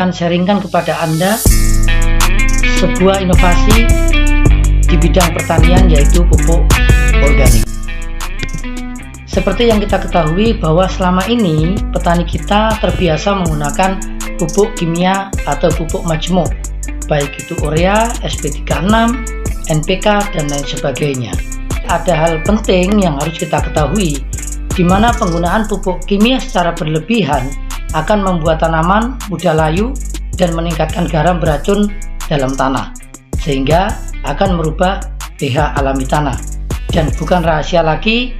akan sharingkan kepada Anda sebuah inovasi di bidang pertanian, yaitu pupuk organik. Seperti yang kita ketahui bahwa selama ini petani kita terbiasa menggunakan pupuk kimia atau pupuk majmuk, baik itu urea, SP36, NPK, dan lain sebagainya. Ada hal penting yang harus kita ketahui, di mana penggunaan pupuk kimia secara berlebihan akan membuat tanaman mudah layu dan meningkatkan garam beracun dalam tanah, sehingga akan merubah pH alami tanah. Dan bukan rahasia lagi,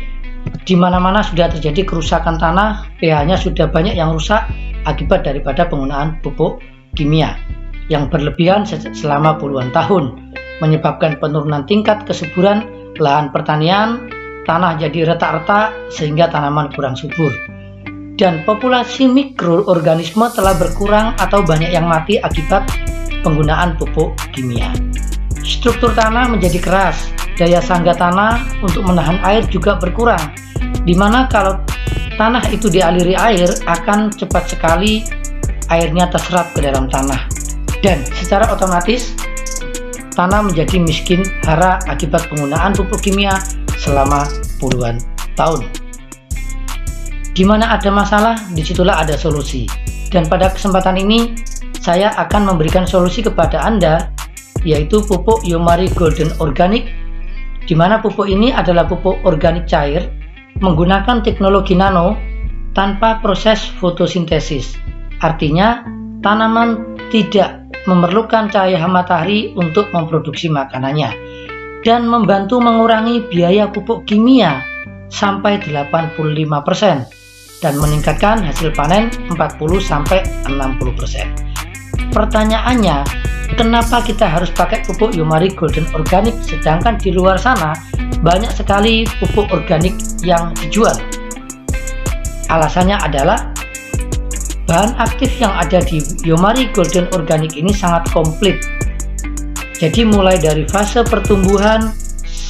di mana-mana sudah terjadi kerusakan tanah, pH-nya sudah banyak yang rusak akibat daripada penggunaan pupuk kimia yang berlebihan selama puluhan tahun, menyebabkan penurunan tingkat kesuburan lahan pertanian, tanah jadi retak-retak sehingga tanaman kurang subur. Dan populasi mikroorganisme telah berkurang atau banyak yang mati akibat penggunaan pupuk kimia. Struktur tanah menjadi keras, daya sangga tanah untuk menahan air juga berkurang, di mana kalau tanah itu dialiri air akan cepat sekali airnya terserap ke dalam tanah, dan secara otomatis tanah menjadi miskin hara akibat penggunaan pupuk kimia selama puluhan tahun. Di mana ada masalah, disitulah ada solusi. Dan pada kesempatan ini, saya akan memberikan solusi kepada Anda, yaitu pupuk Yomari Golden Organic, di mana pupuk ini adalah pupuk organik cair, menggunakan teknologi nano tanpa proses fotosintesis. Artinya, tanaman tidak memerlukan cahaya matahari untuk memproduksi makanannya, dan membantu mengurangi biaya pupuk kimia sampai 85%. Dan meningkatkan hasil panen 40-60%. Pertanyaannya, kenapa kita harus pakai pupuk Yomari Golden Organic sedangkan di luar sana banyak sekali pupuk organik yang dijual? Alasannya adalah bahan aktif yang ada di Yomari Golden Organic ini sangat komplit. Jadi mulai dari fase pertumbuhan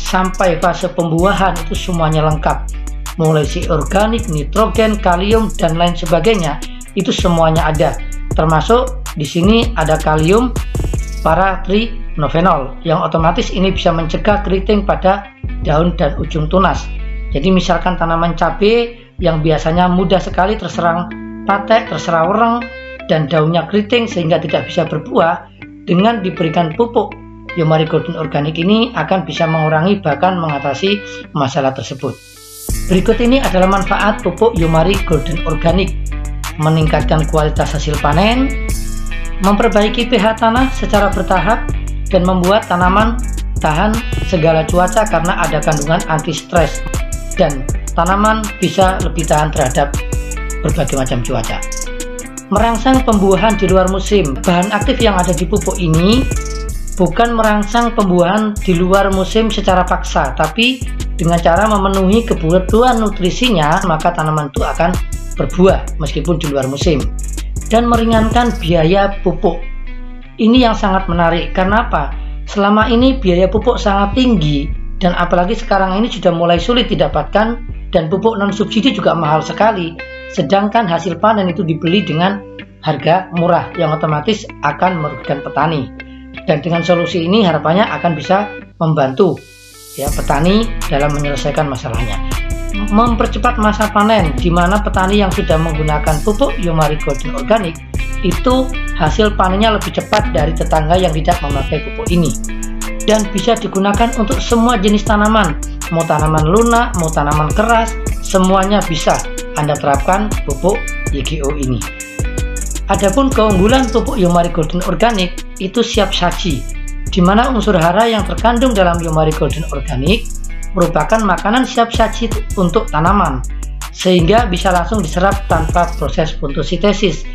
sampai fase pembuahan itu semuanya lengkap. Mulai si organik, nitrogen, kalium, dan lain sebagainya, itu semuanya ada. Termasuk di sini ada kalium paratrinovenol yang otomatis ini bisa mencegah keriting pada daun dan ujung tunas. Jadi misalkan tanaman cabai yang biasanya mudah sekali terserang patek, terserang wereng, dan daunnya keriting sehingga tidak bisa berbuah, dengan diberikan pupuk Yomari Golden Organic ini akan bisa mengurangi bahkan mengatasi masalah tersebut. Berikut ini adalah manfaat pupuk Yomari Golden Organic: meningkatkan kualitas hasil panen, memperbaiki pH tanah secara bertahap, dan membuat tanaman tahan segala cuaca karena ada kandungan anti stres, dan tanaman bisa lebih tahan terhadap berbagai macam cuaca. Merangsang pembuahan di luar musim. Bahan aktif yang ada di pupuk ini bukan merangsang pembuahan di luar musim secara paksa, tapi dengan cara memenuhi kebutuhan nutrisinya, maka tanaman itu akan berbuah meskipun di luar musim. Dan meringankan biaya pupuk. Ini yang sangat menarik. Karena apa? Selama ini biaya pupuk sangat tinggi, dan apalagi sekarang ini sudah mulai sulit didapatkan, dan pupuk non subsidi juga mahal sekali. Sedangkan hasil panen itu dibeli dengan harga murah yang otomatis akan merugikan petani. Dan dengan solusi ini harapannya akan bisa membantu petani dalam menyelesaikan masalahnya. Mempercepat masa panen, di mana petani yang sudah menggunakan pupuk Yomari Golden Organic itu hasil panennya lebih cepat dari tetangga yang tidak memakai pupuk ini. Dan bisa digunakan untuk semua jenis tanaman, mau tanaman lunak, mau tanaman keras, semuanya bisa Anda terapkan pupuk YGO ini. Adapun keunggulan pupuk Yomari Golden Organic itu siap saji, di mana unsur hara yang terkandung dalam Yomari Golden Organic merupakan makanan siap saji untuk tanaman, sehingga bisa langsung diserap tanpa proses fotosintesis.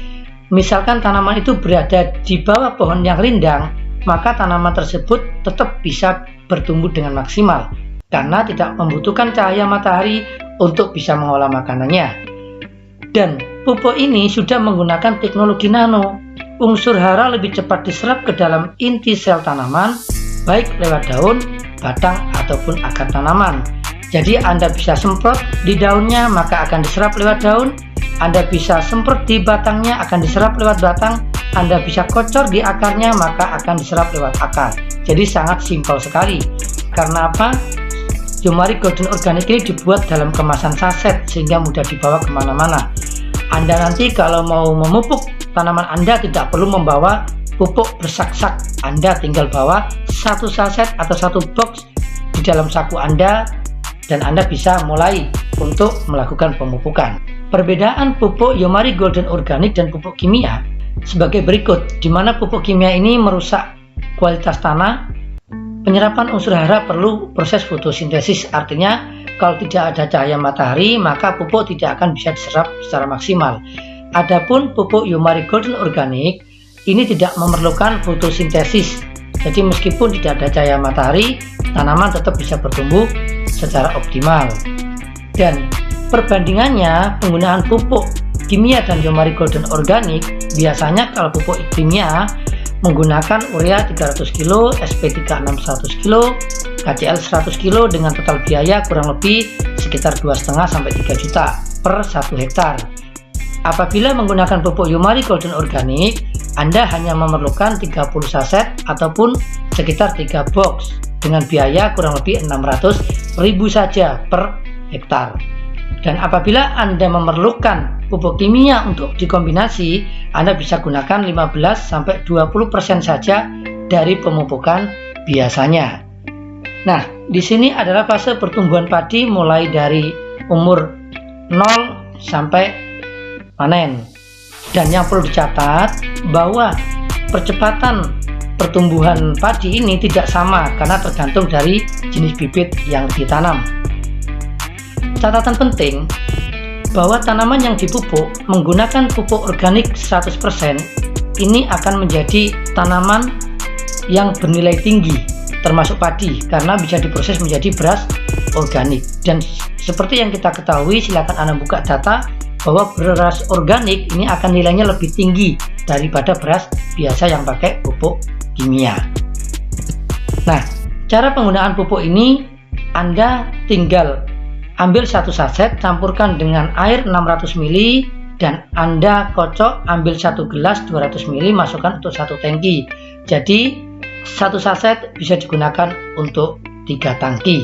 Misalkan tanaman itu berada di bawah pohon yang rindang, maka tanaman tersebut tetap bisa bertumbuh dengan maksimal, karena tidak membutuhkan cahaya matahari untuk bisa mengolah makanannya. Dan pupuk ini sudah menggunakan teknologi nano. Unsur hara lebih cepat diserap ke dalam inti sel tanaman, baik lewat daun, batang, ataupun akar tanaman. Jadi Anda bisa semprot di daunnya, maka akan diserap lewat daun. Anda bisa semprot di batangnya, akan diserap lewat batang. Anda bisa kocor di akarnya, maka akan diserap lewat akar. Jadi sangat simpel sekali. Karena apa? Yomari Golden Organic ini dibuat dalam kemasan saset sehingga mudah dibawa kemana-mana. Anda nanti kalau mau memupuk tanaman Anda tidak perlu membawa pupuk bersak-sak. Anda tinggal bawa satu saset atau satu box di dalam saku Anda dan Anda bisa mulai untuk melakukan pemupukan. Perbedaan pupuk Yomari Golden Organic dan pupuk kimia sebagai berikut, di mana pupuk kimia ini merusak kualitas tanah. Penyerapan unsur hara perlu proses fotosintesis, artinya kalau tidak ada cahaya matahari maka pupuk tidak akan bisa diserap secara maksimal. Adapun pupuk Yomari Golden Organic ini tidak memerlukan fotosintesis, jadi meskipun tidak ada cahaya matahari, tanaman tetap bisa bertumbuh secara optimal. Dan perbandingannya penggunaan pupuk kimia dan Yomari Golden Organic, biasanya kalau pupuk kimia menggunakan urea 300 kg, SP36 100 kg, KCl 100 kg dengan total biaya kurang lebih sekitar 2,5 sampai 3 juta per 1 hektar. Apabila menggunakan pupuk Yomari Golden Organic, Anda hanya memerlukan 30 saset ataupun sekitar 3 box dengan biaya kurang lebih 600.000 saja per hektar. Dan apabila Anda memerlukan pupuk kimia untuk dikombinasi, Anda bisa gunakan 15-20% saja dari pemupukan biasanya. Nah, di sini adalah fase pertumbuhan padi mulai dari umur 0 sampai panen. Dan yang perlu dicatat bahwa percepatan pertumbuhan padi ini tidak sama karena tergantung dari jenis bibit yang ditanam. Catatan penting bahwa tanaman yang dipupuk menggunakan pupuk organik 100% ini akan menjadi tanaman yang bernilai tinggi termasuk padi karena bisa diproses menjadi beras organik. Dan seperti yang kita ketahui, silakan Anda buka data bahwa beras organik ini akan nilainya lebih tinggi daripada beras biasa yang pakai pupuk kimia. Nah, cara penggunaan pupuk ini Anda tinggal ambil satu saset, campurkan dengan air 600 ml dan Anda kocok, ambil satu gelas 200 ml, masukkan untuk satu tangki. Jadi satu saset bisa digunakan untuk 3 tangki.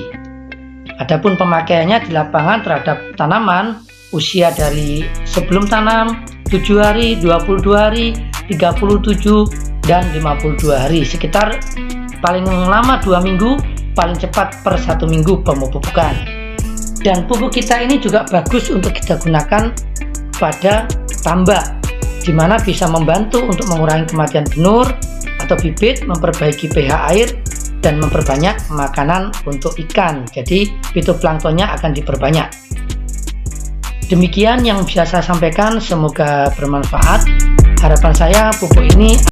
Adapun pemakaiannya di lapangan terhadap tanaman usia dari sebelum tanam 7 hari, 22 hari, 37 dan 52 hari, sekitar paling lama 2 minggu, paling cepat per 1 minggu pemupukan. Dan pupuk kita ini juga bagus untuk kita gunakan pada tambak, di mana bisa membantu untuk mengurangi kematian benur atau bibit, memperbaiki pH air, dan memperbanyak makanan untuk ikan. Jadi fitoplanktonnya akan diperbanyak. Demikian yang bisa saya sampaikan, semoga bermanfaat. Harapan saya pupuk ini